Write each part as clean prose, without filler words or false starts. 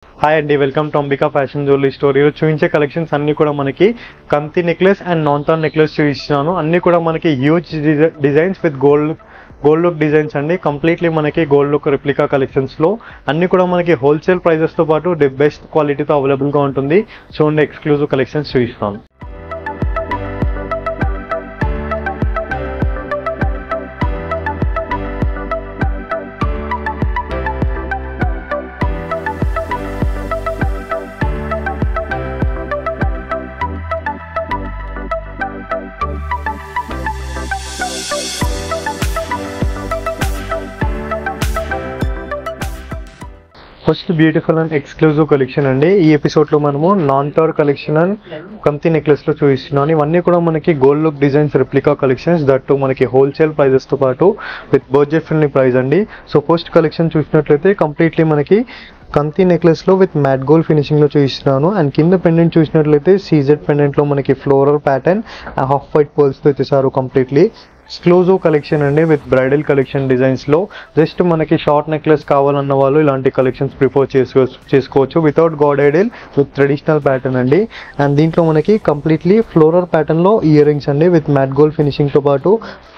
Hi అండి, welcome to Ambika fashion jewellery store. ఈరోజు చూపించే కలెక్షన్స్ అన్ని కూడా మనకి కంతి నెక్లెస్ అండ్ నాన్ థాన్ నెక్లెస్ చూపిస్తున్నాను. అన్ని కూడా మనకి huge designs with gold look designs అండి. కంప్లీట్లీ మనకి గోల్డ్ లుక్ రెప్లికా కలెక్షన్స్ లో అన్ని కూడా మనకి హోల్సేల్ ప్రైజెస్ తో పాటు బెస్ట్ క్వాలిటీతో అవైలబుల్ గా ఉంటుంది. చూడండి, ఎక్స్క్లూజివ్ కలెక్షన్స్ చూపిస్తాను. First beautiful and exclusive collection అండి. ఈ ఎపిసోడ్ లో మనము నాన్ థాన్ కలెక్షన్ అండ్ కంతి నెక్లెస్ లో చూపిస్తున్నాను. ఇవన్నీ కూడా మనకి gold look designs replica collections, that మనకి హోల్సేల్ ప్రైజెస్ తో పాటు విత్ బడ్జెట్ ఫ్రెండ్లీ ప్రైస్ అండి. సో ఫస్ట్ కలెక్షన్ చూసినట్లయితే కంప్లీట్లీ మనకి కంతి నెక్లెస్ లో విత్ మ్యాట్ గోల్డ్ ఫినిషింగ్ లో చూపిస్తున్నాను. అండ్ కింద పెండెంట్ చూసినట్లయితే సీజెడ్ పెండెంట్ లో మనకి floral pattern half white pearls తో ఇచ్చేసారు. కంప్లీట్లీ ఎక్స్క్లూజివ్ కలెక్షన్ అండి విత్ బ్రైడల్ కలెక్షన్ డిజైన్స్ లో. జస్ట్ మనకి షార్ట్ నెక్లెస్ కావాలన్న వాళ్ళు ఇలాంటి కలెక్షన్స్ ప్రిఫర్ చేసుకోవచ్చు. Without god Idol with traditional pattern అండి. అండ్ దీంట్లో మనకి కంప్లీట్లీ ఫ్లోరల్ ప్యాటర్న్ లో ఇయర్ రింగ్స్ అండి విత్ మ్యాట్ గోల్డ్ ఫినిషింగ్ తో పాటు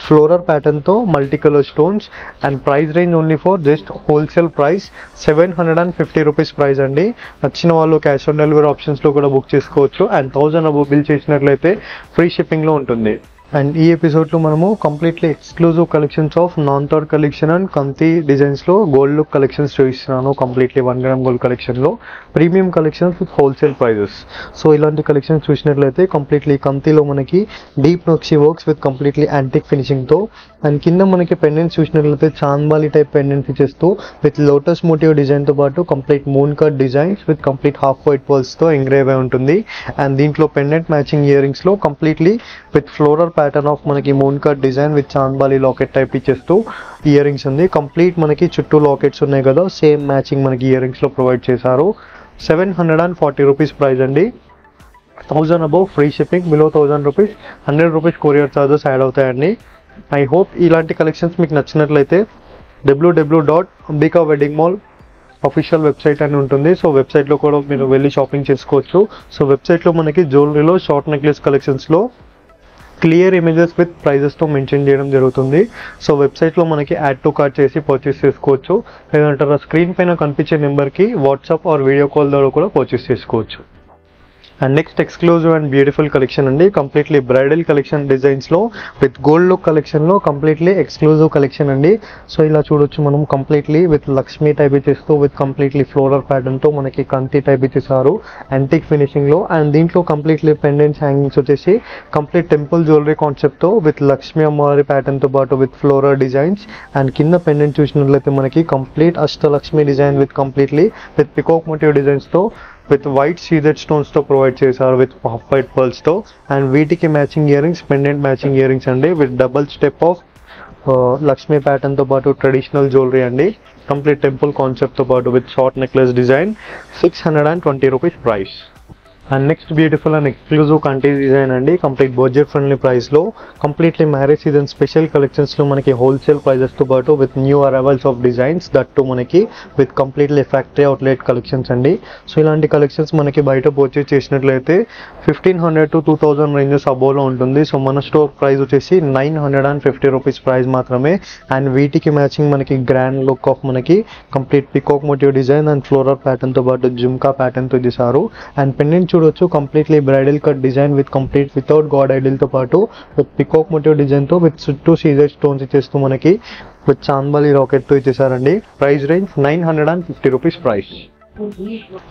ఫ్లోరల్ ప్యాటర్న్ తో multi colour stones. And price range only for just wholesale price 750 rupees price అండి. నచ్చిన వాళ్ళు క్యాష్ ఆన్ డెలివరీ ఆప్షన్స్ లో కూడా బుక్ చేసుకోవచ్చు. అండ్ 1000 అబౌవ్ బిల్ చేసినట్లయితే ఫ్రీ షిప్పింగ్ లో ఉంటుంది. అండ్ ఈ ఎపిసోడ్లో మనము కంప్లీట్లీ ఎక్స్క్లూజివ్ కలెక్షన్స్ ఆఫ్ నాన్ థాన్ కలెక్షన్ అండ్ కంతి డిజైన్స్లో గోల్డ్ లుక్ కలెక్షన్స్ చూపిస్తున్నాను. కంప్లీట్లీ 1 గ్రామ్ గోల్డ్ కలెక్షన్లో premium collections with wholesale prices. So ఇలాంటి కలెక్షన్స్ చూసినట్లయితే కంప్లీట్లీ కంతిలో మనకి డీప్ నక్షి వర్క్స్ విత్ కంప్లీట్లీ యాంటిక్ ఫినిషింగ్తో. అండ్ కింద మనకి పెండెంట్స్ చూసినట్లయితే చాంద్బాలి టైప్ పెండెంట్స్ ఇచ్చేస్తూ విత్ లోటస్ మోటివ్ డిజైన్తో పాటు complete moon cut designs with complete half white పర్ల్స్తో ఎంగ్రేవ్ అయి ఉంటుంది. అండ్ దీంట్లో పెండెంట్ మ్యాచింగ్ ఇయర్ రింగ్స్లో completely with floral pattern of మనకి moon cut design with chandbali locket type ఇచ్చేస్తూ ఇయర్ రింగ్స్ ఉంది. కంప్లీట్ మనకి చుట్టూ లాకెట్స్ ఉన్నాయి కదా, సేమ్ మ్యాచింగ్ మనకి ఇయర్ రింగ్స్ లో ప్రొవైడ్ చేశారు. 740 రూపీస్ ప్రైస్ అండి. 1000 above free shipping, below 1000 rupees 100 rupees courier charges add అవుతాయండి. ఐ హోప్ ఇలాంటి కలెక్షన్స్ మీకు నచ్చినట్లయితే www.ambikaweddingmall అఫీషియల్ వెబ్సైట్ అని ఉంటుంది. సో వెబ్సైట్లో కూడా మీరు వెళ్ళి షాపింగ్ చేసుకోవచ్చు. సో వెబ్సైట్లో మనకి జ్యువెలరీలో షార్ట్ నెక్లెస్ కలెక్షన్స్లో క్లియర్ ఇమేజెస్ విత్ ప్రైజెస్తో మెన్షన్ చేయడం జరుగుతుంది. సో వెబ్సైట్లో మనకి యాడ్ టు కార్ట్ చేసి పర్చేస్ చేసుకోవచ్చు. లేదంటారా స్క్రీన్ పైన కనిపించే నెంబర్కి వాట్సాప్ ఆర్ వీడియో కాల్ ద్వారా కూడా పర్చేస్ చేసుకోవచ్చు. And next exclusive and beautiful collection అండి. కంప్లీట్లీ బ్రైడల్ కలెక్షన్ డిజైన్స్లో విత్ గోల్డ్ లుక్ కలెక్షన్లో కంప్లీట్లీ ఎక్స్క్లూజివ్ కలెక్షన్ అండి. సో ఇలా చూడొచ్చు మనం కంప్లీట్లీ విత్ లక్ష్మీ టైప్ ఇచ్చేస్తూ విత్ కంప్లీట్లీ ఫ్లోరల్ ప్యాటర్న్తో మనకి కంతి టైప్ ఇచ్చేసారు యాంటిక్ ఫినిషింగ్లో. అండ్ దీంట్లో కంప్లీట్లీ పెండెంట్స్ హ్యాంగింగ్స్ వచ్చేసి కంప్లీట్ టెంపుల్ జ్యువెలరీ కాన్సెప్ట్తో విత్ లక్ష్మీ అమ్మవారి ప్యాటర్న్తో పాటు విత్ ఫ్లోరల్ డిజైన్స్. అండ్ కింద పెండెంట్ చూసినట్లయితే మనకి complete Ashtalakshmi design with completely with peacock motif డిజైన్స్తో విత్ వైట్ సీజెడ్ స్టోన్స్తో ప్రొవైడ్ చేశారు విత్ హాఫ్ వైట్ పర్ల్స్తో. అండ్ వీటికి matching earrings, pendant matching earrings అండి with double step of Lakshmi ప్యాటర్న్తో పాటు ట్రెడిషనల్ జ్యువెలరీ అండి. కంప్లీట్ టెంపుల్ కాన్సెప్ట్తో పాటు with short necklace design. 620 rupees price. And next beautiful and exclusive కంటి డిజైన్ అండి. కంప్లీట్ బడ్జెట్ ఫ్రెండ్లీ ప్రైస్లో కంప్లీట్లీ మ్యారేజ్ సీజన్ స్పెషల్ కలెక్షన్స్లో మనకి హోల్సేల్ ప్రైజెస్తో పాటు with new arrivals of designs, that మనకి with completely factory outlet collections అండి. So ఇలాంటి కలెక్షన్స్ మనకి బయట పర్చేస్ చేసినట్లయితే 1500 to 2000 రేంజెస్ అబోవ్లో ఉంటుంది. సో మన స్టోర్ ప్రైస్ వచ్చేసి 950 రూపీస్ ప్రైస్ మాత్రమే. అండ్ వీటికి మ్యాచింగ్ మనకి గ్రాండ్ లుక్ ఆఫ్ మనకి complete peacock motif design and floral ప్యాటర్న్తో పాటు జుమ్కా ప్యాటర్న్తో చేశారు. అండ్ పెండెంట్ చూడొచ్చు completely bridal cut design with complete without god idol తో పాటు విత్ పికాక్ మోటివ్ డిజైన్ తో విత్ చుట్టూ సీజెడ్ స్టోన్స్ ఇచ్చేస్తూ మనకి విత్ చాంద్బాలి రాకెట్ తో ఇచ్చేసారండి. Price range 950 rupees price.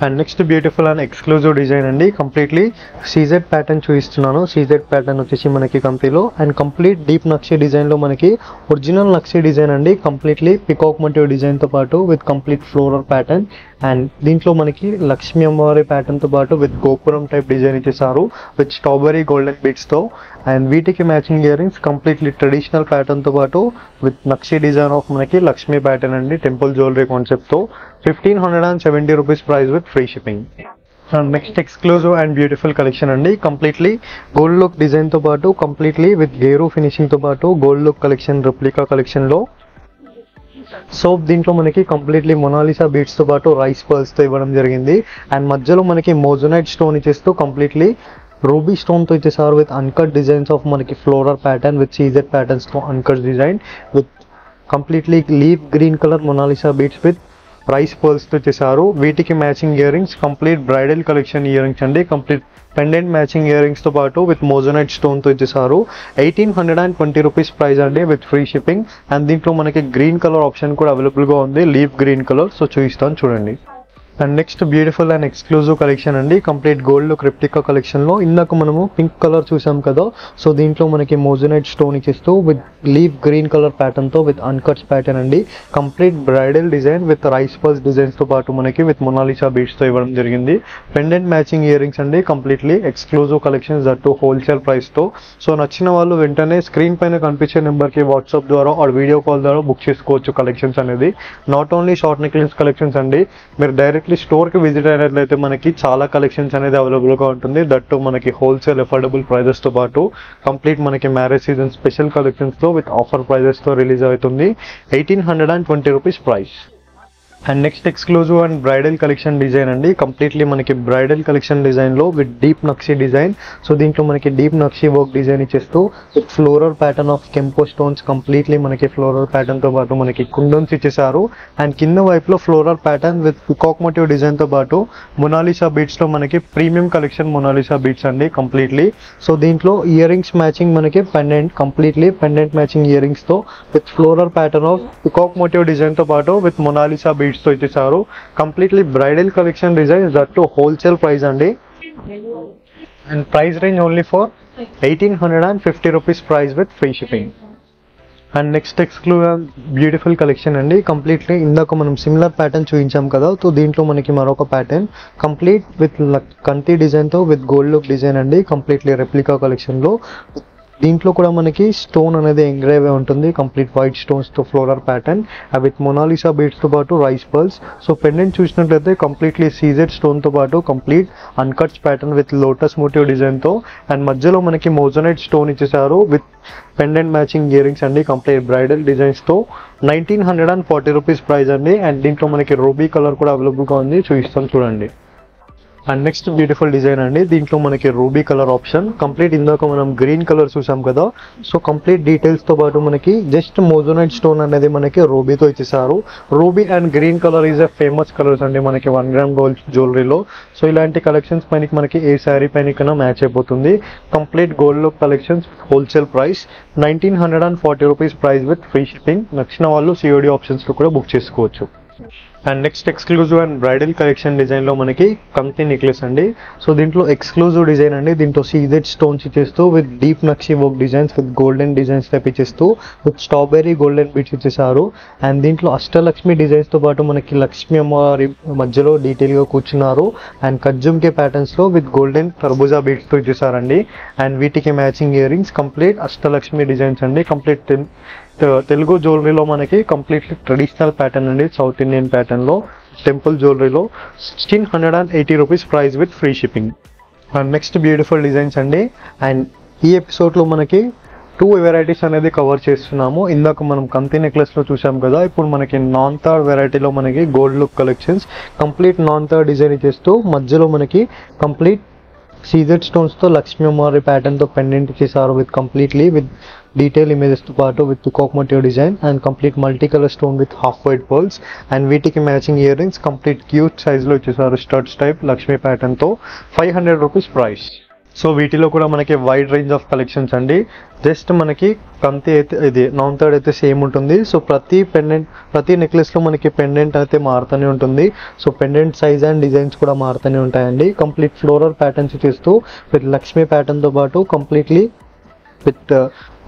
And next beautiful and exclusive design అండి. కంప్లీట్లీ సీజెడ్ ప్యాటర్న్ చూపిస్తున్నాను. సీజెడ్ ప్యాటర్న్ వచ్చేసి మనకి కంతిలో అండ్ కంప్లీట్ డీప్ నక్షి డిజైన్లో మనకి ఒరిజినల్ నక్షి డిజైన్ అండి. కంప్లీట్లీ పికాక్ మోటివ్ డిజైన్తో పాటు with complete floral pattern. And దీంట్లో మనకి లక్ష్మీ అమ్మవారి ప్యాటర్న్తో పాటు విత్ గోపురం టైప్ డిజైన్ ఇచ్చేసారు విత్ స్ట్రాబెరీ గోల్డెన్ బీడ్స్తో. అండ్ వీటికి matching earrings completely traditional ప్యాటర్న్తో పాటు విత్ నక్షి డిజైన్ ఆఫ్ మనకి లక్ష్మీ ప్యాటర్న్ అండి టెంపుల్ జ్యువెలరీ కాన్సెప్ట్తో. 1570 rupees price with free shipping. Next exclusive and beautiful collection అండి. కంప్లీట్లీ గోల్డ్ లుక్ డిజైన్తో పాటు కంప్లీట్లీ విత్ గేరు ఫినిషింగ్తో పాటు గోల్డ్ లుక్ కలెక్షన్ రెప్లికా కలెక్షన్లో సో దీంట్లో మనకి కంప్లీట్లీ మొనాలిసా బీడ్స్ తో పాటు రైస్ పర్ల్స్ తో ఇవ్వడం జరిగింది. అండ్ మధ్యలో మనకి మోజోనైట్ స్టోన్ ఇచ్చేస్తూ కంప్లీట్లీ రూబీ స్టోన్ తో ఇచ్చేసారు విత్ అన్కట్ డిజైన్స్ ఆఫ్ మనకి floral pattern with CZ patterns తో uncut design with completely leaf green colour Monalisa beads with rice pearls తో చేశారు. వీటికి matching earrings complete bridal collection earrings అండి. Complete pendant matching earrings తో పాటు with moissanite stone తో ఇచ్చేసారు. 1820 rupees price అండి విత్ ఫ్రీ షిప్పింగ్. అండ్ దీంట్లో మనకి గ్రీన్ కలర్ ఆప్షన్ కూడా అవైలబుల్ గా ఉంది, లీఫ్ గ్రీన్ కలర్. సో చూపిస్తాను చూడండి. And next beautiful and exclusive collection అండి. కంప్లీట్ గోల్డ్ క్రిప్టికా కలెక్షన్ లో ఇందాక మనము పింక్ కలర్ చూసాం కదా, సో దీంట్లో మనకి మోజోనైట్ స్టోన్ ఇచ్చేస్తూ with leaf green colour pattern తో విత్ అన్కట్స్ ప్యాటర్న్ అండి. Complete bridal design with rice pearls designs తో పాటు మనకి విత్ మొనాలిసా బీడ్స్ తో ఇవ్వడం జరిగింది. పెండెంట్ మ్యాచింగ్ ఇయర్ రింగ్స్ అండి. Completely exclusive collections that wholesale price తో. సో నచ్చిన వాళ్ళు వెంటనే స్క్రీన్ పైన కనిపించే నెంబర్ కి వాట్సాప్ ద్వారా ఆర్ వీడియో కాల్ ద్వారా బుక్ చేసుకోవచ్చు కలెక్షన్స్ అనేది. Not only short necklace collections అండి, మీరు డైరెక్ట్లీ స్టోర్ కి విజిట్ అయినట్లయితే మనకి చాలా కలెక్షన్స్ అనేది అవైలబుల్ గా ఉంటుంది. దట్టు మనకి హోల్సేల్ అఫోర్డబుల్ ప్రైజెస్ తో పాటు కంప్లీట్ మనకి మ్యారేజ్ సీజన్ స్పెషల్ కలెక్షన్స్ తో విత్ ఆఫర్ ప్రైజెస్ తో రిలీజ్ అవుతుంది. 1820 rupees price. And next exclusive and bridal collection design అండి. కంప్లీట్లీ మనకి బ్రైడల్ కలెక్షన్ డిజైన్ లో with deep nakshi design. So దీంట్లో మనకి డీప్ నక్షి వర్క్ డిజైన్ ఇచ్చేస్తూ విత్ ఫ్లోరల్ ప్యాటర్న్ ఆఫ్ కెంపో స్టోన్స్ కంప్లీట్లీ మనకి ఫ్లోరల్ ప్యాటర్న్ తో పాటు మనకి కుందన్స్ ఇచ్చేసారు. అండ్ కింద వైపులో floral pattern with peacock motif design తో పాటు మొనాలిసా బీడ్స్ లో మనకి ప్రీమియం కలెక్షన్ మొనాలిసా బీడ్స్ అండి కంప్లీట్లీ. సో దీంట్లో ఇయర్ రింగ్స్ మ్యాచింగ్ మనకి pendant completely pendant matching earrings తో with floral pattern of peacock motif design తో పాటు విత్ మొనాలిసా బీడ్స్ తో ఇచ్చేసారు. Completely bridal collection design that to wholesale price అండి. And price range only for 1850 rupees price with free shipping. And next exclusive beautiful collection అండి. Completely ఇందాక మనం similar pattern చూపించాం కదా, సో దీంట్లో మనకి మరొక ప్యాటర్న్ కంప్లీట్ విత్ కంటి డిజైన్ తో విత్ గోల్డ్ లుక్ డిజైన్ అండి. కంప్లీట్లీ రెప్లికా కలెక్షన్ లో దీంట్లో కూడా మనకి స్టోన్ అనేది ఎంగ్రేవ్ ఉంటుంది. కంప్లీట్ వైట్ స్టోన్స్ తో floral pattern with Monalisa beads తో పాటు రైస్ పర్ల్స్. సో పెండెంట్ చూసినట్లయితే కంప్లీట్లీ సీజెడ్ స్టోన్ తో పాటు complete uncuts pattern with lotus motif design తో. అండ్ మధ్యలో మనకి మోజోనైట్ స్టోన్ ఇచ్చేసారు with pendant matching earrings అండి. కంప్లీట్ బ్రైడల్ డిజైన్స్ తో 1940 రూపీస్ ప్రైస్ అండి. అండ్ దీంట్లో మనకి రూబీ కలర్ కూడా అవైలబుల్ గా ఉంది, చూపిస్తాం చూడండి. అండ్ నెక్స్ట్ బ్యూటిఫుల్ డిజైన్ అండి. దీంట్లో మనకి రూబీ కలర్ ఆప్షన్ కంప్లీట్ ఇందాక మనం గ్రీన్ కలర్ చూసాం కదా, సో కంప్లీట్ డీటెయిల్స్ తో పాటు మనకి జస్ట్ మోజోనైట్ స్టోన్ అనేది మనకి రూబీతో ఇచ్చేసారు. Ruby and green colour is a famous colours అండి మనకి 1 గ్రామ్ గోల్డ్ జ్యువెలరీలో. సో ఇలాంటి కలెక్షన్స్ పైన మనకి ఏ శారీ పైన కన్నా మ్యాచ్ అయిపోతుంది. Complete gold look collections wholesale price 1940 rupees price with free shipping. నచ్చిన వాళ్ళు COD ఆప్షన్స్ లో కూడా బుక్ చేసుకోవచ్చు. And next exclusive and bridal collection design లో మనకి కంతి నెక్లెస్ అండి. సో దీంట్లో ఎక్స్క్లూజివ్ డిజైన్ అండి. దీంట్లో సీజెడ్ స్టోన్స్ ఇచ్చేస్తూ with deep nakshi work designs with golden designs type ఇచ్చేస్తూ విత్ స్ట్రాబెర్రీ గోల్డెన్ బీట్స్ ఇచ్చేసారు. అండ్ దీంట్లో అష్టలక్ష్మి డిజైన్స్ తో పాటు మనకి లక్ష్మి అమ్మవారి మధ్యలో డీటెయిల్ గా కూర్చున్నారు. అండ్ కజ్జుంకే ప్యాటర్న్స్ లో విత్ గోల్డెన్ తర్బుజా బీట్స్ తో ఇచ్చేసారండి. అండ్ వీటికి matching earrings complete Ashtalakshmi designs అండి. కంప్లీట్ తెలుగు జ్యువెలరీలో మనకి కంప్లీట్లీ ట్రెడిషనల్ ప్యాటర్న్ అండి. సౌత్ ఇండియన్ ప్యాటర్న్ లో టెంపుల్ జ్యువెలరీలో 1680 rupees price with free shipping. And next beautiful designs అండి. అండ్ ఈ ఎపిసోడ్ లో మనకి 2 వెరైటీస్ అనేది కవర్ చేస్తున్నాము. ఇందాక మనం కంతి నెక్లెస్ లో చూసాం కదా, ఇప్పుడు మనకి నాన్ థర్డ్ వెరైటీలో మనకి gold look collections complete non third design ఇచ్చేస్తూ మధ్యలో మనకి కంప్లీట్ సీజెడ్ స్టోన్స్ తో లక్ష్మీ అమ్మవారి ప్యాటర్న్ తో పెండెంట్ ఇచ్చేసారు with completely with detail images తో పాటు with peacock motif design and complete multi colour stone with half white pearls. And వీటికి matching earrings complete cute size లో ఇచ్చేసారు స్టడ్స్ టైప్ లక్ష్మీ ప్యాటర్న్ తో 500 రూపీస్ ప్రైస్. సో వీటిలో కూడా మనకి wide range of collections అండి. జస్ట్ మనకి కంతి అయితే ఇది నాన్ థర్డ్ అయితే సేమ్ ఉంటుంది. సో ప్రతి నెక్లెస్ లో మనకి పెండెంట్ అయితే మారుతూనే ఉంటుంది. So pendant size and designs కూడా మారుతూనే ఉంటాయండి. కంప్లీట్ ఫ్లోరల్ ప్యాటర్న్స్ చేస్తూ విత్ లక్ష్మీ ప్యాటర్న్ తో పాటు completely with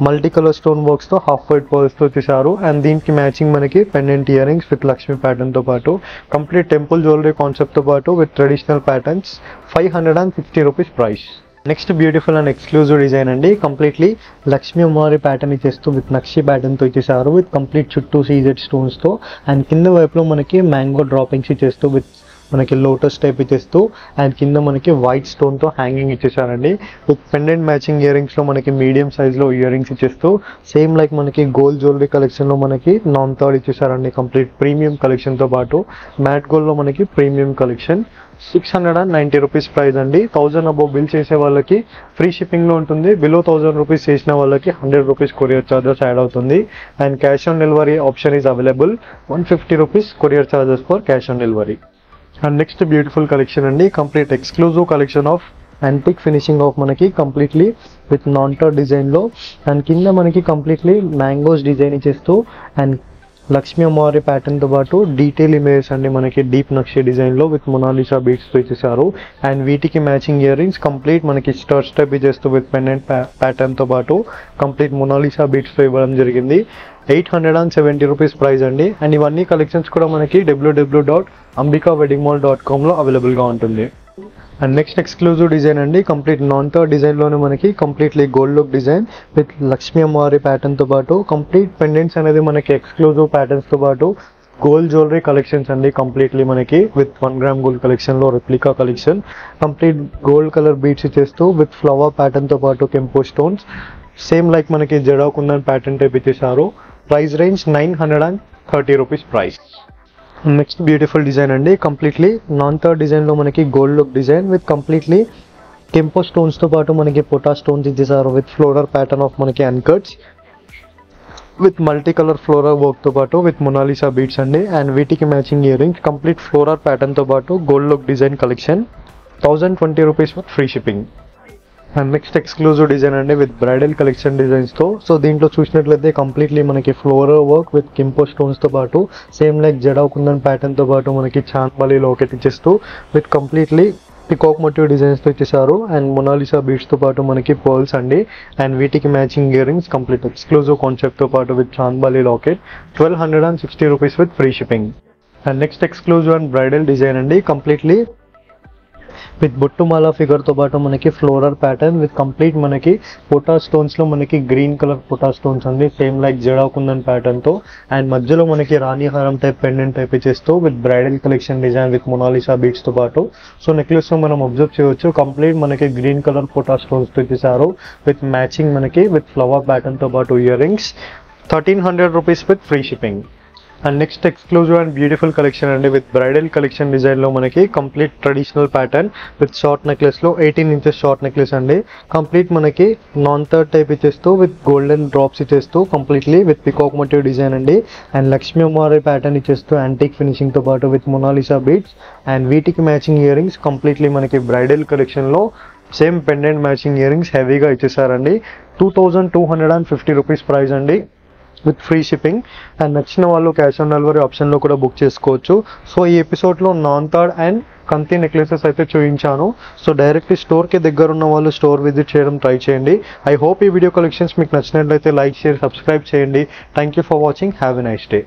multi colour stone works తో హాఫ్ వైట్ పర్ల్స్ తో వచ్చేసారు. అండ్ దీనికి మ్యాచింగ్ మనకి pendant ear rings with Lakshmi pattern తో పాటు కంప్లీట్ టెంపుల్ జ్యువెలరీ కాన్సెప్ట్ తో పాటు with traditional patterns 550 rupees price. Next beautiful and exclusive design అండి. కంప్లీట్లీ లక్ష్మీ అమ్మవారి ప్యాటర్న్ ఇచ్చేస్తూ విత్ నక్షి ప్యాటర్న్ తో ఇచ్చేసారు విత్ కంప్లీట్ చుట్టూ సీజెడ్ స్టోన్స్ తో. అండ్ కింద వైపులో మనకి మ్యాంగో డ్రాపింగ్స్ ఇచ్చేస్తూ విత్ మనకి లోటస్ టైప్ ఇచ్చేస్తూ అండ్ కింద మనకి వైట్ స్టోన్తో హ్యాంగింగ్ ఇచ్చేసారండి. విత్ పెండెంట్ మ్యాచింగ్ ఇయర్ రింగ్స్లో మనకి మీడియం సైజ్లో ఇయర్ రింగ్స్ ఇచ్చేస్తూ సేమ్ లైక్ మనకి గోల్డ్ జ్యువెలరీ కలెక్షన్లో మనకి నాన్ థర్డ్ ఇచ్చేసారండి. కంప్లీట్ ప్రీమియం కలెక్షన్తో పాటు మ్యాట్ గోల్డ్లో మనకి ప్రీమియం కలెక్షన్. 690 రూపీస్ ప్రైస్ అండి. 1000 అబోవ్ బిల్ చేసే వాళ్ళకి ఫ్రీ షిప్పింగ్లో ఉంటుంది. బిలో 1000 రూపీస్ చేసిన వాళ్ళకి 100 రూపీస్ కొరియర్ ఛార్జెస్ యాడ్ అవుతుంది. And cash on delivery option is available. 150 rupees courier charges for cash on delivery. And next beautiful collection అండి. Complete exclusive collection of antique finishing of మనకి completely with నాన్-టర్ డిజైన్లో and కింద మనకి completely mangoes design ఇచ్చేస్తూ and Lakshmi అమ్మవారి ప్యాటర్న్తో పాటు డీటెయిల్ ఇమేజెస్ అండి మనకి డీప్ నక్షి డిజైన్లో విత్ మొనాలిసా బీట్స్తో ఇచ్చేసారు. అండ్ వీటికి మ్యాచింగ్ ఇయర్ రింగ్స్ కంప్లీట్ మనకి స్టర్ స్టెప్ ఇచ్చేస్తూ విత్ పెండెంట్ ప్యాటర్న్తో పాటు కంప్లీట్ మొనాలిసా బీట్స్తో ఇవ్వడం జరిగింది. 870 రూపీస్ ప్రైస్ అండి. అండ్ ఇవన్నీ కలెక్షన్స్ కూడా మనకి www.ambikaweddingmall.comలో అవైలబుల్గా ఉంటుంది. అండ్ నెక్స్ట్ ఎక్స్క్లూజివ్ డిజైన్ అండి. కంప్లీట్ నాన్-థర్డ్ డిజైన్లోనే మనకి completely gold look design with Lakshmi అమ్మవారి ప్యాటర్న్తో పాటు కంప్లీట్ పెండెంట్స్ అనేది మనకి ఎక్స్క్లూజివ్ ప్యాటర్న్స్తో పాటు గోల్డ్ జ్యువెలరీ కలెక్షన్స్ అండి. కంప్లీట్లీ మనకి విత్ 1 గ్రామ్ గోల్డ్ కలెక్షన్లో replica collection complete gold colour beads ఇచ్చేస్తూ విత్ ఫ్లవర్ ప్యాటర్న్తో పాటు కెంపో స్టోన్స్ సేమ్ లైక్ మనకి జడా కుందన్ ప్యాటర్న్ టైప్ ఇచ్చేసారు. Price range 930 rupees price. Next beautiful design అండి. కంప్లీట్లీ నాన్-థర్డ్ డిజైన్లో మనకి gold look design with completely కెంపో స్టోన్స్తో పాటు మనకి పొటా స్టోన్స్ ఇచ్చేసారు విత్ ఫ్లోరల్ ప్యాటర్న్ ఆఫ్ మనకి uncuts with multi colour floral వర్క్తో పాటు విత్ మొనాలిసా బీట్స్ అండి. అండ్ వీటికి matching earrings complete floral ప్యాటర్న్తో పాటు gold look design collection. 1020 rupees with free shipping. And next exclusive design అండి విత్ బ్రైడల్ కలెక్షన్ డిజైన్స్తో. So దీంట్లో చూసినట్లయితే కంప్లీట్లీ మనకి ఫ్లోరల్ వర్క్ విత్ కెంపో స్టోన్స్తో పాటు సేమ్ లైక్ జడా కుందన్ ప్యాటర్న్తో పాటు మనకి చాంద్బాలి లాకెట్ ఇచ్చేస్తూ విత్ కంప్లీట్లీ పికాక్ మోటివ్ డిజైన్స్తో ఇచ్చేసారు. అండ్ మొనాలిసా బీట్స్తో పాటు మనకి పర్ల్స్ అండి. అండ్ వీటికి matching earrings complete exclusive కాన్సెప్ట్తో పాటు with chandbali locket. 1260 rupees with free shipping. And next exclusive and bridal design అండి. కంప్లీట్లీ విత్ బొట్టుమాల ఫిగర్తో పాటు మనకి ఫ్లోరల్ ప్యాటర్న్ విత్ కంప్లీట్ మనకి పొటా స్టోన్స్లో మనకి గ్రీన్ కలర్ పొటా స్టోన్స్ అండి సేమ్ లైక్ జడా కుందన్ ప్యాటర్న్తో. అండ్ మధ్యలో మనకి రాణిహారం టైప్ పెండెంట్ టైప్ చేస్తూ with bridal collection design with Monalisa బీట్స్తో పాటు. సో నెక్లెస్లో మనం అబ్జర్వ్ చేయవచ్చు కంప్లీట్ మనకి గ్రీన్ కలర్ పొటా స్టోన్స్తో ఇచ్చేసారు విత్ మ్యాచింగ్ మనకి విత్ ఫ్లవర్ ప్యాటర్న్తో పాటు earrings. 1300 rupees with free shipping. And next exclusive and beautiful collection అండి విత్ బ్రైడల్ కలెక్షన్ డిజైన్లో మనకి complete traditional pattern with short నెక్లెస్లో 18 ఇంచెస్ షార్ట్ నెక్లెస్ అండి. కంప్లీట్ మనకి నాన్-థర్డ్ టైప్ ఇచ్చేస్తూ విత్ గోల్డెన్ డ్రాప్స్ ఇచ్చేస్తూ completely with peacock motif design అండి. అండ్ లక్ష్మీ అమ్మవారి ప్యాటర్న్ ఇచ్చేస్తూ యాంటిక్ ఫినిషింగ్తో పాటు విత్ మొనాలిసా బీట్స్. అండ్ వీటికి మ్యాచింగ్ ఇయర్ రింగ్స్ కంప్లీట్లీ మనకి బ్రైడల్ కలెక్షన్లో same pendant matching ear rings హెవీగా ఇచ్చేసారండి. 2250 రూపీస్ ప్రైస్ అండి విత్ ఫ్రీ షిప్పింగ్. అండ్ నచ్చిన వాళ్ళు క్యాష్ ఆన్ డెలివరీ ఆప్షన్లో కూడా బుక్ చేసుకోవచ్చు. సో ఈ ఎపిసోడ్లో నాన్-థర్డ్ అండ్ కంతి నెక్లెసెస్ అయితే చూపించాను. సో డైరెక్ట్లీ స్టోర్కి దగ్గర ఉన్న వాళ్ళు స్టోర్ విజిట్ చేయడం ట్రై చేయండి. ఐ హోప్ ఈ వీడియో కలెక్షన్స్ మీకు నచ్చినట్లయితే లైక్ షేర్ సబ్స్క్రైబ్ చేయండి. Thank you for watching. Have a nice day.